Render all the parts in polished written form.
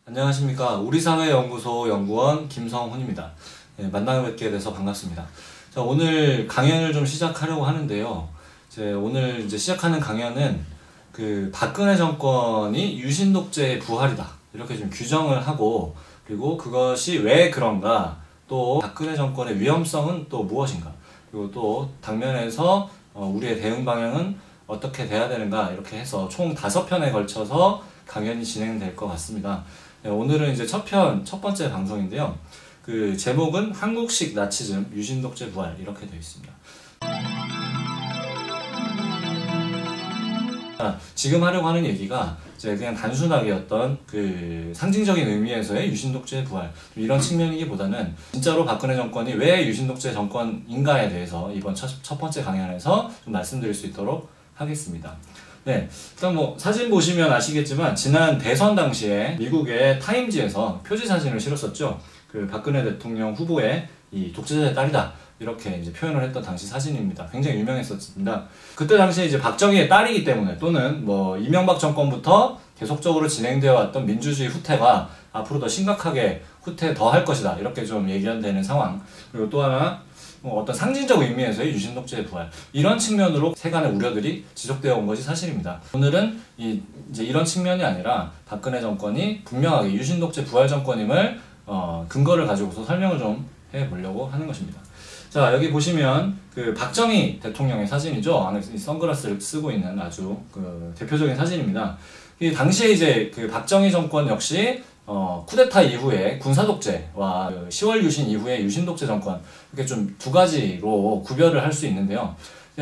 안녕하십니까. 우리사회연구소 연구원 김성훈입니다. 네, 만나 뵙게 돼서 반갑습니다. 자, 오늘 강연을 좀 시작하려고 하는데요. 오늘 이제 시작하는 강연은 박근혜 정권이 유신 독재의 부활이다, 이렇게 좀 규정을 하고, 그리고 그것이 왜 그런가, 또 박근혜 정권의 위험성은 또 무엇인가, 그리고 또 당면에서 우리의 대응 방향은 어떻게 돼야 되는가, 이렇게 해서 총 5편에 걸쳐서 강연이 진행될 것 같습니다. 네, 오늘은 이제 첫 번째 방송인데요. 제목은 한국식 나치즘, 유신 독재 부활, 이렇게 되어 있습니다. 지금 하려고 하는 얘기가 이제 그냥 단순하게 어떤 상징적인 의미에서의 유신 독재 부활, 이런 측면이기보다는 진짜로 박근혜 정권이 왜 유신 독재 정권인가에 대해서 이번 첫 번째 강연에서 좀 말씀드릴 수 있도록 하겠습니다. 네, 일단 사진 보시면 아시겠지만 지난 대선 당시에 미국의 타임지에서 표지 사진을 실었었죠. 박근혜 대통령 후보의 이 독재자의 딸이다, 이렇게 이제 표현을 했던 당시 사진입니다. 굉장히 유명했었습니다. 그때 당시에 이제 박정희의 딸이기 때문에, 또는 이명박 정권부터 계속적으로 진행되어 왔던 민주주의 후퇴가 앞으로 더 심각하게 후퇴 더 할 것이다, 이렇게 좀 예견되는 상황. 그리고 또 하나, 어떤 상징적 의미에서의 유신 독재의 부활, 이런 측면으로 세간의 우려들이 지속되어 온 것이 사실입니다. 오늘은 이제 이런 측면이 아니라 박근혜 정권이 분명하게 유신 독재 부활 정권임을 근거를 가지고서 설명을 좀 해보려고 하는 것입니다. 자, 여기 보시면 박정희 대통령의 사진이죠. 안에 선글라스를 쓰고 있는 아주 대표적인 사진입니다. 이 당시에 이제 박정희 정권 역시 쿠데타 이후에 군사독재와 10월 유신 이후에 유신독재 정권, 이렇게 좀 두 가지로 구별을 할 수 있는데요.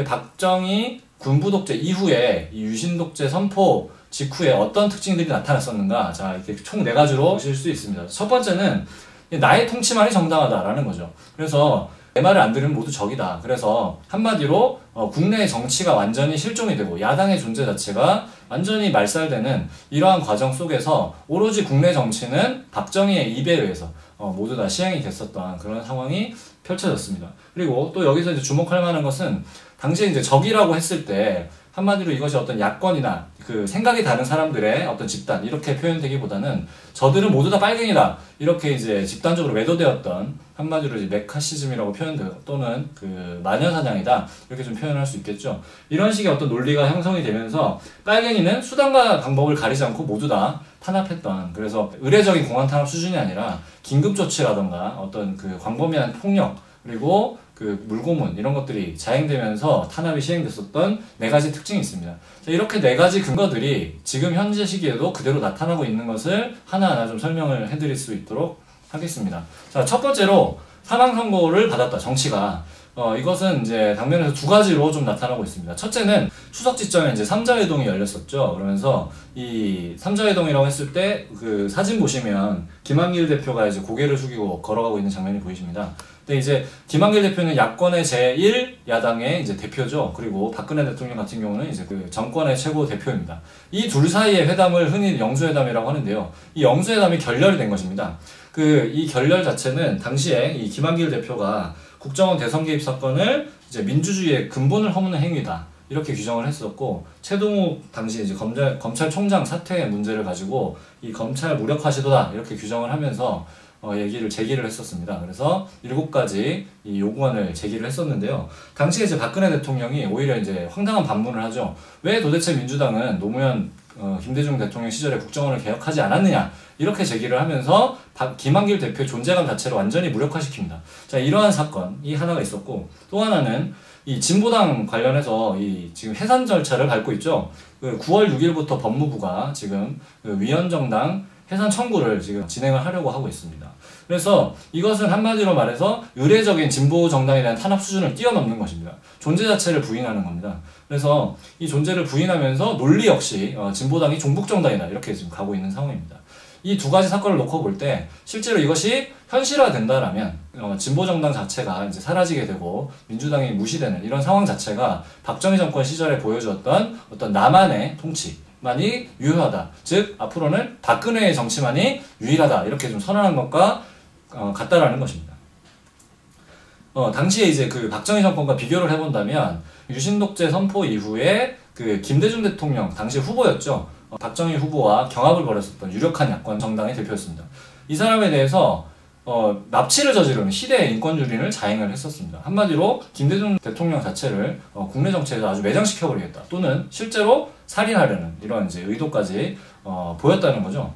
박정희 군부독재 이후에 이 유신독재 선포 직후에 어떤 특징들이 나타났었는가, 자, 이렇게 총 4가지로 보실 수 있습니다. 첫 번째는 나의 통치만이 정당하다라는 거죠. 그래서 내 말을 안 들으면 모두 적이다. 그래서 한마디로 국내의 정치가 완전히 실종이 되고 야당의 존재 자체가 완전히 말살되는 이러한 과정 속에서 오로지 국내 정치는 박정희의 입에 의해서 모두 다 시행이 됐었던 그런 상황이 펼쳐졌습니다. 그리고 또 여기서 이제 주목할 만한 것은, 당시에 이제 적이라고 했을 때 한마디로 이것이 어떤 야권이나 생각이 다른 사람들의 어떤 집단, 이렇게 표현되기보다는 저들은 모두 다 빨갱이다, 이렇게 이제 집단적으로 매도되었던, 한마디로 이제 메카시즘이라고 표현돼요. 또는 마녀사냥이다, 이렇게 좀 표현할 수 있겠죠. 이런 식의 어떤 논리가 형성이 되면서 빨갱이는 수단과 방법을 가리지 않고 모두 다 탄압했던, 그래서 의례적인 공안 탄압 수준이 아니라 긴급조치라던가 어떤 광범위한 폭력, 그리고 물고문, 이런 것들이 자행되면서 탄압이 시행됐었던 4가지 특징이 있습니다. 자, 이렇게 4가지 근거들이 지금 현재 시기에도 그대로 나타나고 있는 것을 하나하나 좀 설명을 해드릴 수 있도록 하겠습니다. 자, 첫 번째로 사망 선고를 받았다, 정치가. 이것은 이제 당면에서 2가지로 좀 나타나고 있습니다. 첫째는 추석 직전에 이제 삼자회동이 열렸었죠. 그러면서 이 삼자회동이라고 했을 때 사진 보시면 김한길 대표가 이제 고개를 숙이고 걸어가고 있는 장면이 보이십니다. 근데 이제 김한길 대표는 야권의 제1야당의 이제 대표죠. 그리고 박근혜 대통령 같은 경우는 이제 정권의 최고 대표입니다. 이 둘 사이의 회담을 흔히 영수회담이라고 하는데요. 이 영수회담이 결렬이 된 것입니다. 이 결렬 자체는 당시에 이 김한길 대표가 국정원 대선 개입 사건을 이제 민주주의의 근본을 허무는 행위다, 이렇게 규정을 했었고, 최동욱 당시 이제 검찰총장 사퇴의 문제를 가지고 이 검찰 무력화 시도다, 이렇게 규정을 하면서 제기를 했었습니다. 그래서 7가지 이 요구안을 제기를 했었는데요. 당시에 이제 박근혜 대통령이 오히려 이제 황당한 반문을 하죠. 왜 도대체 민주당은 노무현 김대중 대통령 시절에 국정원을 개혁하지 않았느냐, 이렇게 제기를 하면서 김한길 대표의 존재감 자체를 완전히 무력화시킵니다. 자, 이러한 사건이 하나가 있었고, 또 하나는 이 진보당 관련해서 지금 해산 절차를 밟고 있죠. 9월 6일부터 법무부가 지금 위헌정당 해산 청구를 지금 진행을 하려고 하고 있습니다. 그래서 이것은 한마디로 말해서 의례적인 진보 정당에 대한 탄압 수준을 뛰어넘는 것입니다. 존재 자체를 부인하는 겁니다. 그래서 이 존재를 부인하면서 논리 역시 진보당이 종북정당이다, 이렇게 지금 가고 있는 상황입니다. 이 2가지 사건을 놓고 볼 때 실제로 이것이 현실화된다라면 진보정당 자체가 이제 사라지게 되고 민주당이 무시되는 이런 상황 자체가 박정희 정권 시절에 보여주었던 어떤 나만의 통치, 정치만이 유효하다. 즉 앞으로는 박근혜의 정치만이 유일하다. 이렇게 좀 선언한 것과 같다라는 것입니다. 당시에 이제 그 박정희 정권과 비교를 해본다면 유신독재 선포 이후에 그 김대중 대통령 당시 후보였죠. 박정희 후보와 경합을 벌였었던 유력한 야권 정당의 대표였습니다. 이 사람에 대해서 납치를 저지르는 시대의 인권유린을 자행을 했었습니다. 한마디로 김대중 대통령 자체를 국내 정치에서 아주 매장시켜버리겠다, 또는 실제로 살인하려는 이런 이제 의도까지 보였다는 거죠.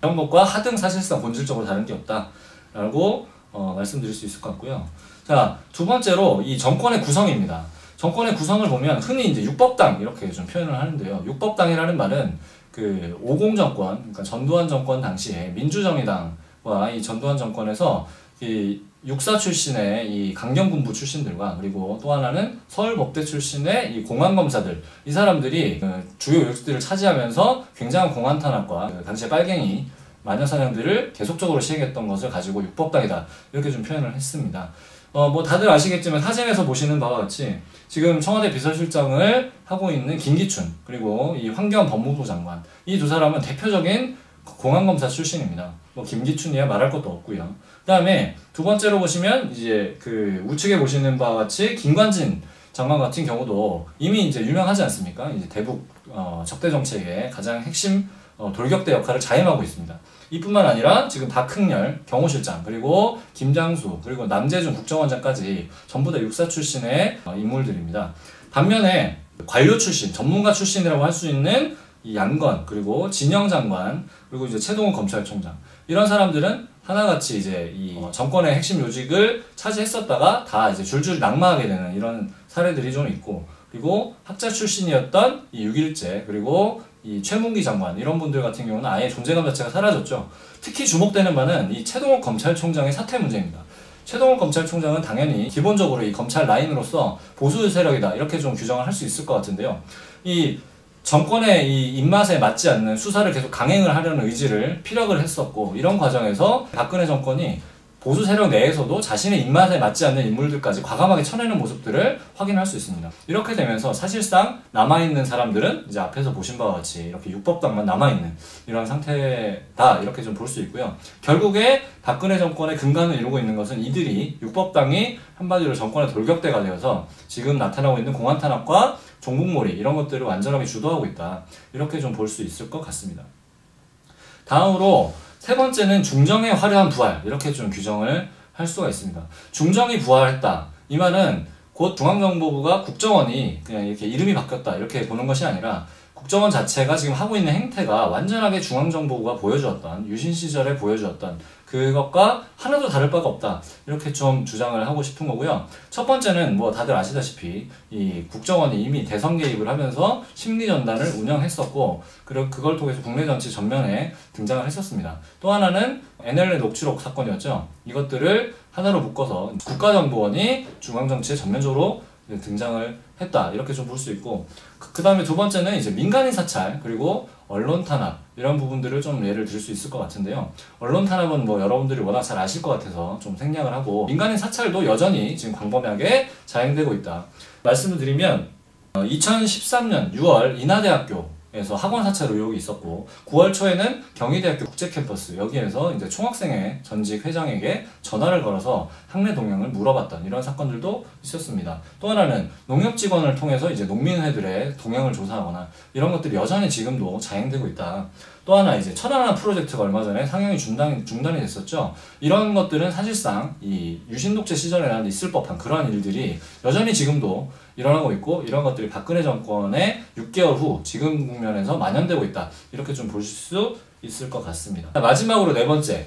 이런 것과 하등 사실상 본질적으로 다른 게 없다라고 말씀드릴 수 있을 것 같고요. 자, 두 번째로 이 정권의 구성입니다. 정권의 구성을 보면 흔히 이제 육법당 이렇게 좀 표현을 하는데요. 육법당이라는 말은 그 50 정권, 그러니까 전두환 정권 당시에 민주정의당과 이 전두환 정권에서 이 육사 출신의 이 강경군부 출신들과, 그리고 또 하나는 서울법대 출신의 이 공안검사들, 이 사람들이 그 주요 요직들을 차지하면서 굉장한 공안 탄압과 그 당시에 빨갱이 마녀사냥들을 계속적으로 시행했던 것을 가지고 육법당이다, 이렇게 좀 표현을 했습니다. 뭐 다들 아시겠지만 사진에서 보시는 바와 같이 지금 청와대 비서실장을 하고 있는 김기춘, 그리고 이 황교안 법무부 장관, 이 두 사람은 대표적인 공안검사 출신입니다. 뭐 김기춘이야 말할 것도 없고요. 그 다음에 두 번째로 보시면 이제 그 우측에 보시는 바와 같이 김관진 장관 같은 경우도 이미 이제 유명하지 않습니까? 이제 대북 적대 정책의 가장 핵심 돌격대 역할을 자임하고 있습니다. 이뿐만 아니라 지금 박흥렬 경호실장, 그리고 김장수, 그리고 남재준 국정원장까지 전부 다 육사 출신의 인물들입니다. 반면에 관료 출신, 전문가 출신이라고 할 수 있는 이 양건, 그리고 진영 장관, 그리고 이제 최동훈 검찰총장, 이런 사람들은 하나같이 이제 이 정권의 핵심 요직을 차지했었다가 다 이제 줄줄이 낙마하게 되는 이런 사례들이 좀 있고, 그리고 학자 출신이었던 이 6.1제, 그리고 이 최문기 장관, 이런 분들 같은 경우는 아예 존재감 자체가 사라졌죠. 특히 주목되는 바는 이 최동욱 검찰총장의 사퇴 문제입니다. 최동욱 검찰총장은 당연히 기본적으로 이 검찰 라인으로서 보수 세력이다, 이렇게 좀 규정을 할 수 있을 것 같은데요. 이 정권의 이 입맛에 맞지 않는 수사를 계속 강행을 하려는 의지를 피력을 했었고, 이런 과정에서 박근혜 정권이 보수 세력 내에서도 자신의 입맛에 맞지 않는 인물들까지 과감하게 쳐내는 모습들을 확인할 수 있습니다. 이렇게 되면서 사실상 남아있는 사람들은 이제 앞에서 보신 바와 같이 이렇게 육법당만 남아있는 이런 상태다, 이렇게 좀 볼 수 있고요. 결국에 박근혜 정권의 근간을 이루고 있는 것은 이들이, 육법당이 한마디로 정권의 돌격대가 되어서 지금 나타나고 있는 공안 탄압과 종북몰이, 이런 것들을 완전하게 주도하고 있다, 이렇게 좀 볼 수 있을 것 같습니다. 다음으로 세 번째는 중정의 화려한 부활, 이렇게 좀 규정을 할 수가 있습니다. 중정이 부활했다, 이 말은 곧 중앙정보부가 국정원이 그냥 이렇게 이름이 바뀌었다, 이렇게 보는 것이 아니라 국정원 자체가 지금 하고 있는 행태가 완전하게 중앙정보부가 보여주었던, 유신 시절에 보여주었던 그것과 하나도 다를 바가 없다, 이렇게 좀 주장을 하고 싶은 거고요. 첫 번째는 뭐 다들 아시다시피 이 국정원이 이미 대선 개입을 하면서 심리전단을 운영했었고, 그리고 그걸 통해서 국내 정치 전면에 등장을 했었습니다. 또 하나는 NLL 녹취록 사건이었죠. 이것들을 하나로 묶어서 국가정보원이 중앙정치에 전면적으로 등장을 했다, 이렇게 좀 볼 수 있고, 그 다음에 두 번째는 이제 민간인 사찰, 그리고 언론 탄압, 이런 부분들을 좀 예를 들 수 있을 것 같은데요. 언론 탄압은 뭐 여러분들이 워낙 잘 아실 것 같아서 좀 생략을 하고, 민간인 사찰도 여전히 지금 광범위하게 자행되고 있다. 말씀을 드리면 2013년 6월 인하대학교에서 학원 사찰 의혹이 있었고, 9월 초에는 경희대학교 국제캠퍼스, 여기에서 이제 총학생회 전직 회장에게 전화를 걸어서 학내 동향을 물어봤던 이런 사건들도 있었습니다. 또 하나는 농협 직원을 통해서 이제 농민회들의 동향을 조사하거나, 이런 것들이 여전히 지금도 자행되고 있다. 또 하나 이제 천안함 프로젝트가 얼마 전에 상영이 중단이 됐었죠. 이런 것들은 사실상 이 유신독재 시절에는 있을 법한 그러한 일들이 여전히 지금도 일어나고 있고, 이런 것들이 박근혜 정권의 6개월 후 지금 국면에서 만연되고 있다, 이렇게 좀 볼 수 있을 것 같습니다. 마지막으로 네 번째,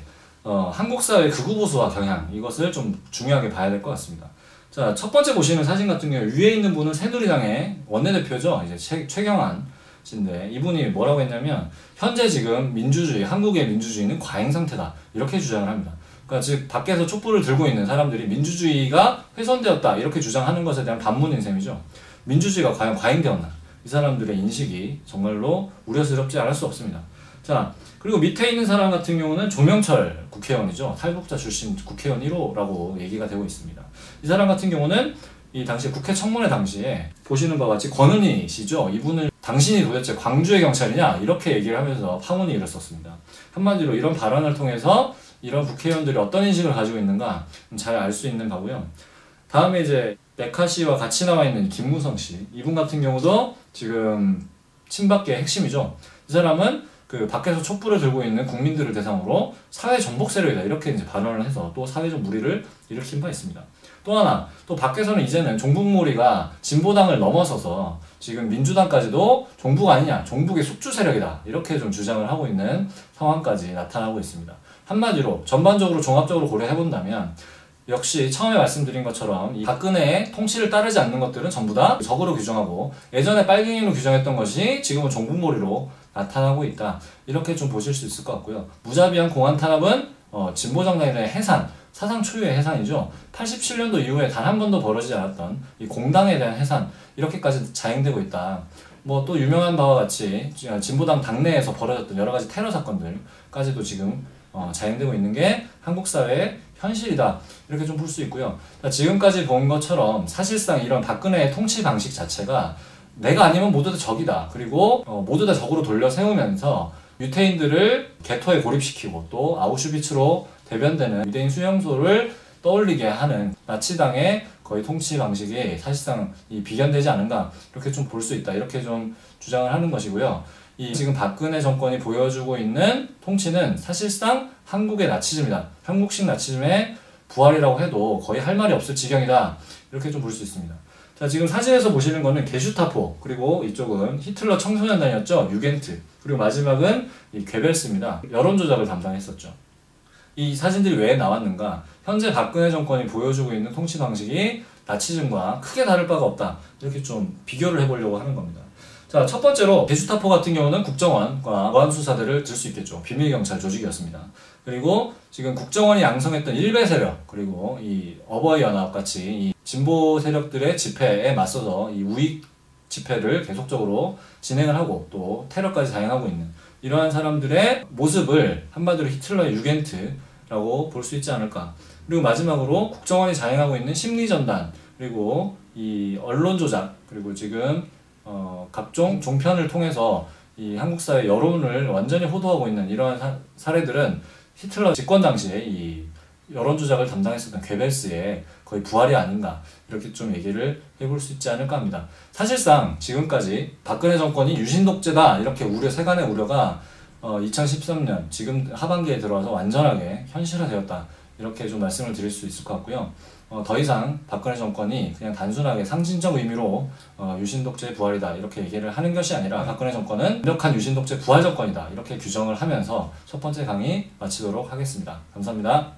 한국 사회의 극우보수화 경향, 이것을 좀 중요하게 봐야 될 것 같습니다. 자, 첫 번째 보시는 사진 같은 경우 위에 있는 분은 새누리당의 원내대표죠. 이제 최경환 씨인데, 이분이 뭐라고 했냐면 현재 지금 민주주의, 한국의 민주주의는 과잉 상태다, 이렇게 주장을 합니다. 그러니까 즉 밖에서 촛불을 들고 있는 사람들이 민주주의가 훼손되었다, 이렇게 주장하는 것에 대한 반문인 셈이죠. 민주주의가 과연 과잉되었나, 이 사람들의 인식이 정말로 우려스럽지 않을 수 없습니다. 자, 그리고 밑에 있는 사람 같은 경우는 조명철 국회의원이죠. 탈북자 출신 국회의원 1호라고 얘기가 되고 있습니다. 이 사람 같은 경우는 이 당시 국회 청문회 당시에 보시는 바와 같이 권은희 씨죠. 이분을 당신이 도대체 광주의 경찰이냐 이렇게 얘기를 하면서 파문이 일었었습니다. 한마디로 이런 발언을 통해서 이런 국회의원들이 어떤 인식을 가지고 있는가 잘 알 수 있는 바고요. 다음에 이제 메카 씨와 같이 나와 있는 김무성 씨, 이분 같은 경우도 지금 친박계의 핵심이죠. 이 사람은 그 밖에서 촛불을 들고 있는 국민들을 대상으로 사회 전복 세력이다 이렇게 이제 발언을 해서 또 사회적 물의를 일으킨 바 있습니다. 또 하나, 또 밖에서는 이제는 종북몰이가 진보당을 넘어서서 지금 민주당까지도 종북 아니냐, 종북의 숙주 세력이다 이렇게 좀 주장을 하고 있는 상황까지 나타나고 있습니다. 한마디로 전반적으로 종합적으로 고려해본다면 역시 처음에 말씀드린 것처럼 이 박근혜의 통치를 따르지 않는 것들은 전부 다 적으로 규정하고 예전에 빨갱이로 규정했던 것이 지금은 종북몰이로 나타나고 있다. 이렇게 좀 보실 수 있을 것 같고요. 무자비한 공안 탄압은 진보정당의 해산, 사상 초유의 해산이죠. 87년도 이후에 단 한 번도 벌어지지 않았던 이 공당에 대한 해산, 이렇게까지 자행되고 있다. 뭐 또 유명한 바와 같이 진보당 당내에서 벌어졌던 여러 가지 테러 사건들까지도 지금 자행되고 있는 게 한국 사회의 현실이다. 이렇게 좀 볼 수 있고요. 지금까지 본 것처럼 사실상 이런 박근혜의 통치 방식 자체가 내가 아니면 모두 다 적이다. 그리고 모두 다 적으로 돌려 세우면서 유태인들을 개토에 고립시키고 또 아우슈비츠로 대변되는 유대인 수용소를 떠올리게 하는 나치당의 거의 통치 방식이 사실상 비견되지 않은가 이렇게 좀 볼 수 있다. 이렇게 좀 주장을 하는 것이고요. 이 지금 박근혜 정권이 보여주고 있는 통치는 사실상 한국의 나치즘이다. 한국식 나치즘의 부활이라고 해도 거의 할 말이 없을 지경이다. 이렇게 좀 볼 수 있습니다. 자, 지금 사진에서 보시는 거는 게슈타포, 그리고 이쪽은 히틀러 청소년단이었죠. 유겐트, 그리고 마지막은 이 괴벨스입니다. 여론조작을 담당했었죠. 이 사진들이 왜 나왔는가? 현재 박근혜 정권이 보여주고 있는 통치 방식이 나치즘과 크게 다를 바가 없다. 이렇게 좀 비교를 해보려고 하는 겁니다. 자, 첫 번째로 게슈타포 같은 경우는 국정원과 보안 수사들을 들 수 있겠죠. 비밀경찰 조직이었습니다. 그리고 지금 국정원이 양성했던 일베 세력, 그리고 이 어버이 연합 같이 이 진보 세력들의 집회에 맞서서 이 우익 집회를 계속적으로 진행을 하고 또 테러까지 자행하고 있는 이러한 사람들의 모습을 한마디로 히틀러의 유겐트라고 볼 수 있지 않을까. 그리고 마지막으로 국정원이 자행하고 있는 심리전단, 그리고 이 언론 조작, 그리고 지금 각종 종편을 통해서 이 한국 사회 여론을 완전히 호도하고 있는 이러한 사례들은 히틀러 집권 당시에 이 여론 조작을 담당했었던 괴벨스의 거의 부활이 아닌가 이렇게 좀 얘기를 해볼 수 있지 않을까 합니다. 사실상 지금까지 박근혜 정권이 유신 독재다 이렇게 세간의 우려가 2013년 지금 하반기에 들어와서 완전하게 현실화되었다 이렇게 좀 말씀을 드릴 수 있을 것 같고요. 더 이상 박근혜 정권이 그냥 단순하게 상징적 의미로 유신독재 부활이다 이렇게 얘기를 하는 것이 아니라 박근혜 정권은 완벽한 유신독재 부활 정권이다 이렇게 규정을 하면서 첫 번째 강의 마치도록 하겠습니다. 감사합니다.